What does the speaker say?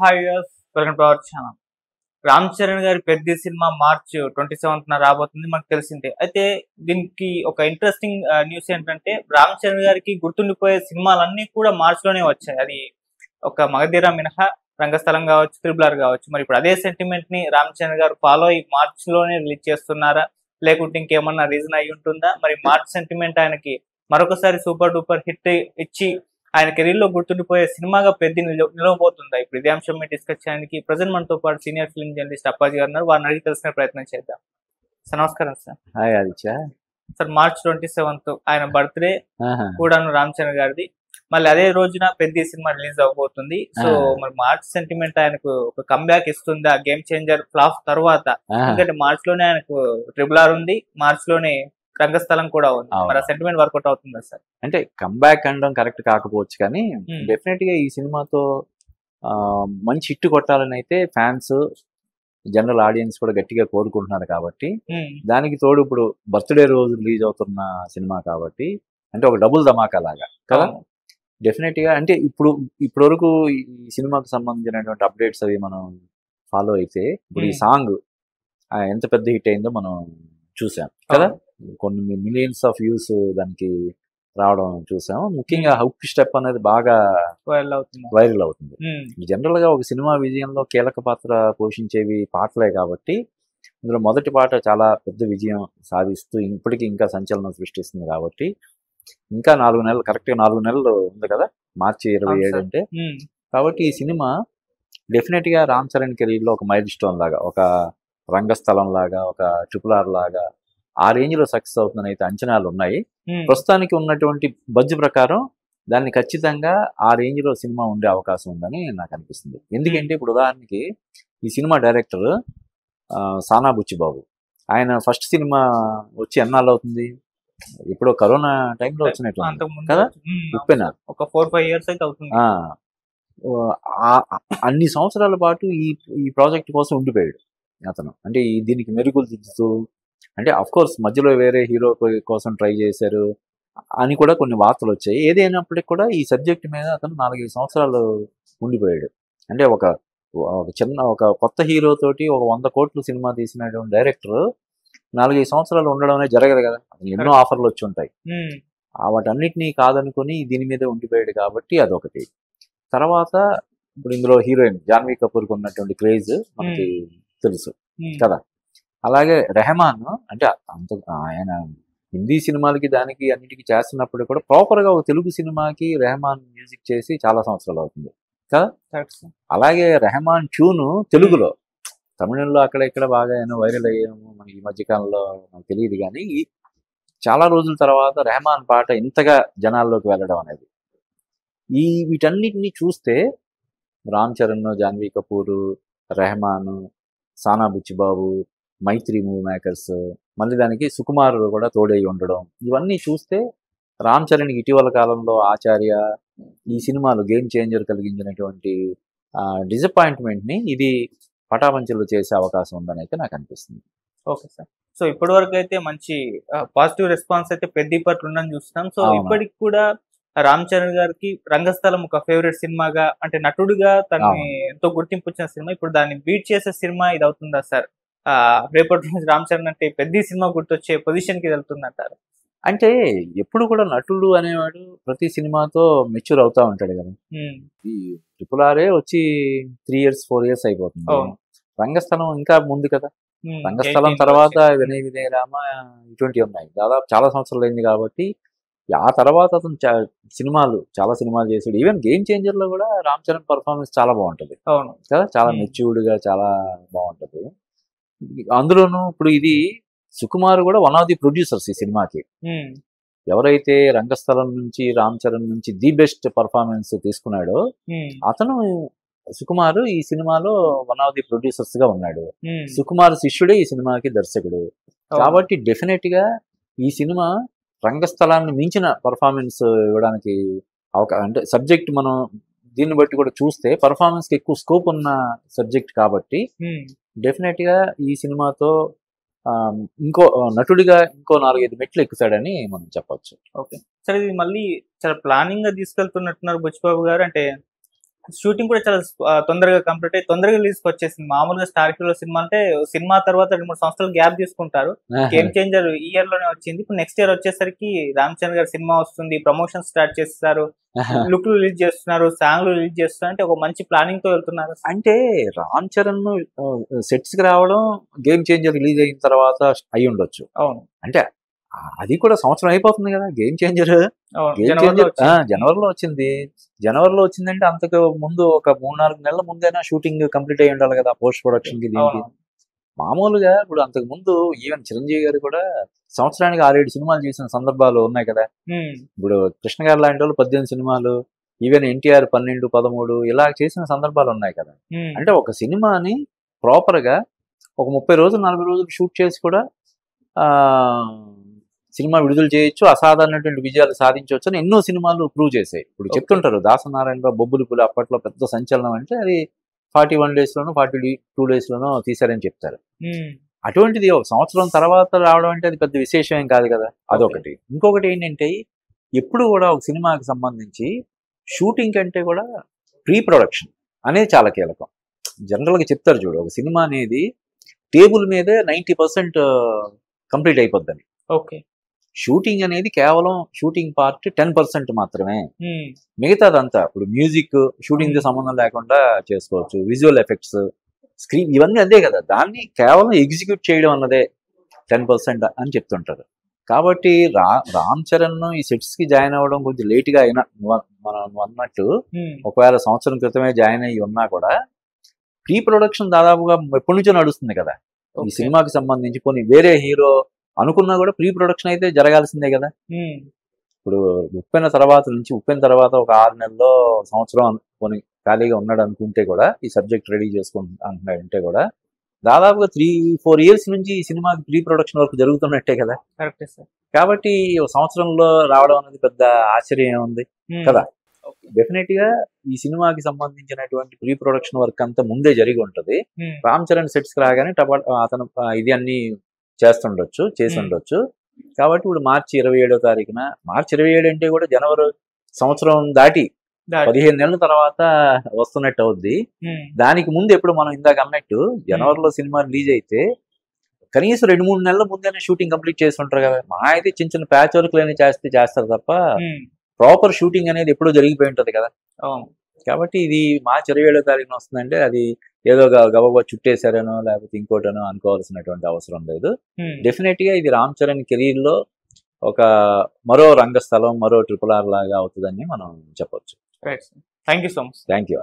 Hi viewers, welcome to our channel. Ram Charan గారి పెద్ద cinema March 27న రాబోతుంది, మనకు తెలిసిందే. అయితే దీనికి ఒక ఇంట్రెస్టింగ్ న్యూస్ ఏంటంటే, రామ్ చరణ్ గారికి గుర్తుండిపోయే సినిమాలన్నీ కూడా మార్చ్ లోనే వచ్చాయి. అది ఒక మగధీర మినహా రంగస్థలం కావచ్చు, త్రిబుల్ ఆర్ కావచ్చు. మరి ఇప్పుడు అదే సెంటిమెంట్ ని రామ్ చరణ్ గారు ఫాలో అయ్యి మార్చ్ లోనే రిలీజ్ చేస్తున్నారా, లేకుంటే ఇంకేమన్నా రీజన్ అయి ఉంటుందా? మరి మార్చ్ సెంటిమెంట్ ఆయనకి మరొకసారి సూపర్ డూపర్ హిట్ ఇచ్చి ఆయన కెరీర్ లో గుర్తుండిపోయే సినిమాగా పెద్ద నిలవబోతుందా? ఇప్పుడు ఇదే అంశం మీద డిస్కస్ చేయడానికి ప్రజెంట్ మనతో పాటు సీనియర్ ఫిల్మ్ జర్నలిస్ట్ అప్పాజీ గారు ఉన్నారు. వారిని అడిగి తెలుసుకునే ప్రయత్నం చేద్దాం. సార్ నమస్కారం sir. Hi Aditya. Sir March 27 ఆయన బర్త్డే ఆహా. కూడాను రామ్ చరణ్ గారిది. మళ్ళీ అదే రోజున పెద్ద సినిమా రిలీజ్ అవబోతుంది. సో మరి మార్చ్ సెంటిమెంట్ ఆయనకు ఒక కంబ్యాక్ ఇస్తుందా గేమ్ చేంజర్ ఫ్లాప్ తర్వాత? ఎందుకంటే మార్చ్ లోనే ఆయనకు ట్రిబుల్ ఆర్ ఉంది, మార్చ్ లోనే రంగస్థలం కూడా ఉంది. మరి ఆ సెంటిమెంట్ వర్కౌట్ అవుతుందా సార్? అంటే కంబ్యాక్ అనడం కరెక్ట్ కాకపోవచ్చు, కానీ డెఫినెట్ గా ఈ సినిమాతో మంచి హిట్ కొట్టాలని అయితే ఫ్యాన్స్, జనరల్ ఆడియన్స్ కూడా గట్టిగా కోరుకుంటున్నారు. కాబట్టి దానికి తోడు ఇప్పుడు బర్త్డే రోజు రిలీజ్ అవుతున్న సినిమా కాబట్టి అంటే ఒక డబుల్ ధమాకా లాగా కదా. డెఫినెట్ గా అంటే ఇప్పటి వరకు ఈ సినిమాకు సంబంధించినటువంటి అప్డేట్స్ అవి మనం ఫాలో అయితే ఇప్పుడు ఈ సాంగ్ ఎంత పెద్ద హిట్ అయిందో మనం చూసాం కదా. కొన్ని మిలియన్స్ ఆఫ్ వ్యూస్ దానికి రావడం చూసాం. ముఖ్యంగా హుక్ స్టెప్ అనేది బాగా వైరల్ అవుతుంది. జనరల్ గా ఒక సినిమా విజయంలో కీలక పాత్ర పోషించేవి పాటలే కాబట్టి ఇందులో మొదటి పాట చాలా పెద్ద విజయం సాధిస్తూ ఇప్పటికీ ఇంకా సంచలనం సృష్టిస్తుంది. కాబట్టి ఇంకా 4 నెలలు, కరెక్ట్గా 4 నెలలు ఉంది కదా మార్చి 27 అంటే. కాబట్టి ఈ సినిమా డెఫినెట్ గా రామ్ చరణ్ కెరీర్ లో ఒక మైల్ స్టోన్ లాగా, ఒక రంగస్థలం లాగా, ఒక ట్రిపుల్ ఆర్ లాగా ఆ రేంజ్ లో సక్సెస్ అవుతుందని అయితే అంచనాలు ఉన్నాయి. ప్రస్తుతానికి ఉన్నటువంటి బడ్జ్ ప్రకారం దాన్ని ఖచ్చితంగా ఆ రేంజ్ లో సినిమా ఉండే అవకాశం ఉందని నాకు అనిపిస్తుంది. ఎందుకంటే ఇప్పుడు ఉదాహరణకి ఈ సినిమా డైరెక్టర్ సానా బుచ్చిబాబు, ఆయన ఫస్ట్ సినిమా వచ్చి ఎన్నాళ్ళు అవుతుంది? ఇప్పుడు కరోనా టైంలో వచ్చినట్టు కదా, ఉప్పెన. ఒక 4-5 ఇయర్స్ అయితే అవుతుంది. అన్ని సంవత్సరాల పాటు ఈ ప్రాజెక్ట్ కోసం ఉండిపోయాడు అతను. అంటే దీనికి మెరుగులు దిద్దుతూ, అంటే అఫ్ కోర్స్ మధ్యలో వేరే హీరో కోసం ట్రై చేశారు అని కూడా కొన్ని వార్తలు వచ్చాయి. ఏదైనప్పటికీ కూడా ఈ సబ్జెక్ట్ మీద అతను 4-5 సంవత్సరాలు ఉండిపోయాడు. అంటే ఒక కొత్త హీరో తోటి ఒక 100 కోట్లు సినిమా తీసినటువంటి డైరెక్టర్ 4-5 సంవత్సరాలు ఉండడం అనేది జరగదు కదా. ఎన్నో ఆఫర్లు వచ్చి ఉంటాయి. వాటన్నిటినీ కాదనుకొని దీని మీద ఉండిపోయాడు కాబట్టి అదొకటి. తర్వాత ఇప్పుడు ఇందులో హీరోయిన్ జాన్వీ కపూర్కి ఉన్నటువంటి క్రేజ్ మనకి తెలుసు కదా. అలాగే రెహమాన్, అంటే ఆయన హిందీ సినిమాలకి దానికి అన్నిటికీ చేస్తున్నప్పుడు కూడా ప్రాపర్గా ఒక తెలుగు సినిమాకి రెహమాన్ మ్యూజిక్ చేసి చాలా సంవత్సరాలు అవుతుంది కదా. అలాగే రెహమాన్ ట్యూను తెలుగులో, తమిళంలో అక్కడ ఇక్కడ బాగా వైరల్ అయ్యాము మనకి ఈ మధ్యకాలంలో, నాకు తెలియదు. కానీ చాలా రోజుల తర్వాత రెహమాన్ పాట ఇంతగా జనాల్లోకి వెళ్ళడం అనేది, వీటన్నిటిని చూస్తే రామ్ చరణ్, జాన్వీ కపూర్, రెహమాన్, సానా బుచ్చిబాబు, మైత్రి మూవీ మేకర్స్, మళ్ళీ దానికి సుకుమార్ కూడా తోడై ఉండడం, ఇవన్నీ చూస్తే రామ్ చరణ్ ఇటీవల కాలంలో ఆచార్య ఈ సినిమాలు గేమ్ చేంజర్ కలిగించినటువంటి డిసప్పాయింట్మెంట్ని ఇది పటాపంచలు చేసే అవకాశం ఉందని అయితే నాకు అనిపిస్తుంది. Okay sir. సో ఇప్పటి వరకు అయితే మంచి పాజిటివ్ రెస్పాన్స్ అయితే పెద్ద పట్ల ఉందని చూస్తున్నాం. సో ఇప్పటికి కూడా రామ్ చరణ్ గారికి రంగస్థలం ఒక ఫేవరెట్ సినిమాగా, అంటే నటుడిగా తనని ఎంతో గుర్తింపు వచ్చిన సినిమా, ఇప్పుడు దాన్ని బీట్ చేసే సినిమా ఇది అవుతుందా సార్? రేపటి రోజు రామ్ చరణ్ అంటే పెద్ద సినిమా గుర్తొచ్చే పొజిషన్ కి వెళ్తుందంటారు? అంటే ఎప్పుడు కూడా నటుడు అనేవాడు ప్రతి సినిమాతో మెచ్యూర్ అవుతా ఉంటాడు కదా. ఈ ట్రిపుల్ ఆరే వచ్చి 3 years 4 years అయిపోతుంది. రంగస్థలం ఇంకా ముందు కదా. రంగస్థలం తర్వాత వినయ వినయ రామ ఇటువంటి ఉన్నాయి, దాదాపు చాలా సంవత్సరాలు అయింది. కాబట్టి ఆ తర్వాత అతను చాలా సినిమాలు చేసాడు. ఈవెన్ గేమ్ చేంజర్ లో కూడా రామ్ చరణ్ పర్ఫార్మెన్స్ చాలా బాగుంటది కదా, చాలా మెచ్యూర్డ్ గా చాలా బాగుంటది. అందులోనూ ఇప్పుడు ఇది సుకుమార్ కూడా వన్ ఆఫ్ ది ప్రొడ్యూసర్స్ ఈ సినిమాకి. ఎవరైతే రంగస్థలం నుంచి రామ్ చరణ్ నుంచి ది బెస్ట్ పర్ఫార్మెన్స్ తీసుకున్నాడో అతను సుకుమార్ ఈ సినిమాలో వన్ ఆఫ్ ది ప్రొడ్యూసర్స్ గా ఉన్నాడు. సుకుమార్ శిష్యుడే ఈ సినిమాకి దర్శకుడు. కాబట్టి డెఫినెట్ గా ఈ సినిమా రంగస్థలాన్ని మించిన పర్ఫార్మెన్స్ ఇవ్వడానికి అంటే సబ్జెక్ట్ మనం దీన్ని బట్టి కూడా చూస్తే పర్ఫార్మెన్స్ కి ఎక్కువ స్కోప్ ఉన్న సబ్జెక్ట్ కాబట్టి డెఫినెట్ గా ఈ సినిమాతో ఇంకో నటుడిగా ఇంకో 4-5 మెట్లు ఎక్కుతాడని మనం చెప్పొచ్చు. ఓకే సార్, ఇది మళ్ళీ చాలా ప్లానింగ్ గా తీసుకెళ్తున్నట్టున్నారు బుచ్చిబాబు గారు. అంటే షూటింగ్ కూడా చాలా తొందరగా కంప్లీట్ అయ్యి తొందరగా రిలీజ్ వచ్చేసింది. మామూలుగా స్టార్ హీరో సినిమా అంటే సినిమా తర్వాత 2-3 సంవత్సరాలు గ్యాప్ తీసుకుంటారు. గేమ్ చేంజర్ ఈ ఇయర్ లోనే వచ్చింది. ఇప్పుడు నెక్స్ట్ ఇయర్ వచ్చేసరికి రామ్ చరణ్ గారి సినిమా వస్తుంది, ప్రమోషన్ స్టార్ట్ చేస్తారు, లుక్ రిలీజ్ చేస్తున్నారు, సాంగ్లు రిలీజ్ చేస్తున్నారు, అంటే ఒక మంచి ప్లానింగ్ తో వెళ్తున్నారు. అంటే రామ్ చరణ్ సెట్స్ కి రావడం గేమ్ చేంజర్ రిలీజ్ అయిన తర్వాత అయి ఉండొచ్చు. అవును, అంటే అది కూడా సంవత్సరం అయిపోతుంది కదా గేమ్ చేంజర్. జనవరిలో వచ్చింది. జనవరిలో వచ్చిందంటే అంతకు ముందు ఒక 3-4 నెలల ముందైనా షూటింగ్ కంప్లీట్ అయ్యి ఉండాలి కదా పోస్ట్ ప్రొడక్షన్ కి దీనికి. మామూలుగా ఇప్పుడు అంతకు ముందు ఈవెన్ చిరంజీవి గారు కూడా సంవత్సరానికి 6-7 సినిమాలు చేసిన సందర్భాలు ఉన్నాయి కదా. ఇప్పుడు కృష్ణ గారు లాంటి వాళ్ళు 18 సినిమాలు, ఈవెన్ ఎన్టీఆర్ 12-13 ఇలా చేసిన సందర్భాలు ఉన్నాయి కదా. అంటే ఒక సినిమాని ప్రాపర్ గా ఒక 30 రోజులు 40 రోజులు షూట్ చేసి కూడా సినిమా విడుదల చేయొచ్చు, అసాధారణటువంటి విజయాలు సాధించవచ్చు అని ఎన్నో సినిమాలు ప్రూవ్ చేశాయి. ఇప్పుడు చెప్తుంటారు దాసనారాయణరావు బొబ్బులి పులి అప్పట్లో పెద్ద సంచలనం అంటే అది 41 days లోనో 42 days లోనో తీశారని చెప్తారు. అటువంటిది ఒక సంవత్సరం తర్వాత రావడం అంటే అది పెద్ద విశేషం ఏం కాదు కదా. అదొకటి. ఇంకొకటి ఏంటంటే ఎప్పుడు కూడా ఒక సినిమాకి సంబంధించి షూటింగ్ కంటే కూడా ప్రీ ప్రొడక్షన్ అనేది చాలా కీలకం. జనరల్గా చెప్తారు చూడు, ఒక సినిమా అనేది టేబుల్ మీదే 90% కంప్లీట్ అయిపోద్దని. ఓకే, షూటింగ్ అనేది కేవలం షూటింగ్ పార్ట్ 10% మాత్రమే. మిగతాదంతా ఇప్పుడు మ్యూజిక్ షూటింగ్ తో సంబంధం లేకుండా చేసుకోవచ్చు, విజువల్ ఎఫెక్ట్స్, స్క్రీన్, ఇవన్నీ అదే కదా. దాన్ని కేవలం ఎగ్జిక్యూట్ చేయడం అన్నదే 10% అని చెప్తుంటారు. కాబట్టి రామ్ చరణ్ ఈ సెట్స్ కి జాయిన్ అవ్వడం కొంచెం లేట్ గా అయినా మనం అన్నట్టు ఒకవేళ సంవత్సరం క్రితమే జాయిన్ అయ్యి ఉన్నా కూడా ప్రీ ప్రొడక్షన్ దాదాపుగా ఎప్పటి నుంచో నడుస్తుంది కదా ఈ సినిమాకి సంబంధించి. కొన్ని వేరే హీరో అనుకున్నా కూడా ప్రీ ప్రొడక్షన్ అయితే జరగాల్సిందే కదా. ఇప్పుడు ఉప్పెన తర్వాత ఒక 6 నెలల్లో సంవత్సరం కొన్ని ఖాళీగా ఉన్నాడు అనుకుంటే కూడా ఈ సబ్జెక్ట్ రెడీ చేసుకుంటున్నాడంటే కూడా దాదాపుగా 3-4 years నుంచి ఈ సినిమాకి ప్రీ ప్రొడక్షన్ వర్క్ జరుగుతున్నట్టే కదా. కాబట్టి ఒక సంవత్సరంలో రావడం అనేది పెద్ద ఆశ్చర్యం ఉంది కదా. డెఫినెట్ గా ఈ సినిమాకి సంబంధించినటువంటి ప్రీ ప్రొడక్షన్ వర్క్ అంతా ముందే జరిగి ఉంటది. రామ్ చరణ్ సెట్స్ కి రాగానే అతను ఇది అన్ని చేసి ఉండొచ్చు. కాబట్టి ఇప్పుడు మార్చి 27వ తారీఖున, మార్చి 27 అంటే కూడా జనవరి సంవత్సరం దాటి 15 నెలల తర్వాత వస్తున్నట్టు అవుద్ది. దానికి ముందు ఎప్పుడు మనం ఇందాక అన్నట్టు జనవరిలో సినిమా రిలీజ్ అయితే కనీసం 2-3 నెలల ముందైనా షూటింగ్ కంప్లీట్ చేసి ఉంటారు కదా. మా అయితే చిన్న చిన్న ప్యాచ్ వర్క్లు అనేవి చేస్తారు తప్ప ప్రాపర్ షూటింగ్ అనేది ఎప్పుడో జరిగిపోయి ఉంటది కదా. కాబట్టి ఇది మార్చి 27వ తారీఖున వస్తుందంటే అది ఏదో గబగబా చుట్టేశారనో లేకపోతే ఇంకోటనో అనుకోవాల్సినటువంటి అవసరం లేదు. డెఫినెట్ గా ఇది రామ్ చరణ్ కెరీర్ లో ఒక మరో రంగస్థలం, మరో RRR లాగా అవుతుందని మనం చెప్పొచ్చు. Thank you so much. Thank you.